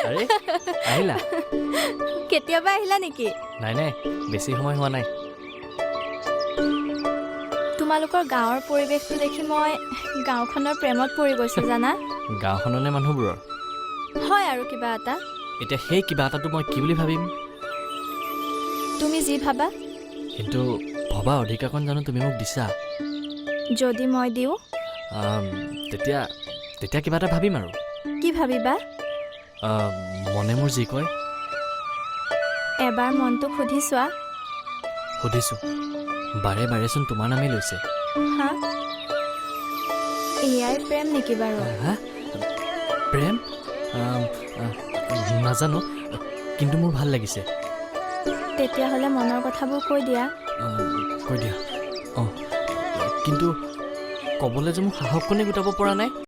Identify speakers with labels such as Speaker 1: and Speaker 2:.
Speaker 1: আৰে আহিলা
Speaker 2: কেতিয়াবা আহিলা নেকি?
Speaker 1: নাই নাই বেছি সময় হোৱা নাই
Speaker 2: তোমালোকৰ গাঁৱৰ পৰিৱেশটো দেখি মই গাঁওখনৰ প্ৰেমত পৰি গৈছো জানা।
Speaker 1: গাঁওখনৰ নে মানুহবোৰৰ
Speaker 2: হয় আৰু কিবা এটা
Speaker 1: এতিয়া সেই কিবা এটাটো মই কি বুলি ভাবিম
Speaker 2: তুমি যি ভাবা।
Speaker 1: কিন্তু ভবা অধিকাৰখন জানো তুমি মোক দিছা
Speaker 2: যদি মই দিওঁ
Speaker 1: তেতিয়া তেতিয়া কিবা এটা ভাবিম আৰু
Speaker 2: কি ভাবিবা?
Speaker 1: মনে মোৰ যি কয়
Speaker 2: এবাৰ মনটোক সুধি চোৱা।
Speaker 1: সুধিছোঁ বাৰে বাৰেচোন তোমাৰ নামেই লৈছে
Speaker 2: হা এয়াই প্ৰেম নেকি বাৰু?
Speaker 1: হা প্ৰেম নাজানো কিন্তু মোৰ ভাল লাগিছে
Speaker 2: তেতিয়াহ'লে মনৰ কথাবোৰ কৈ দিয়া।
Speaker 1: কৈ দিয়া অঁ কিন্তু ক'বলৈ যে মোক সাহসকণে গোটাব পৰা নাই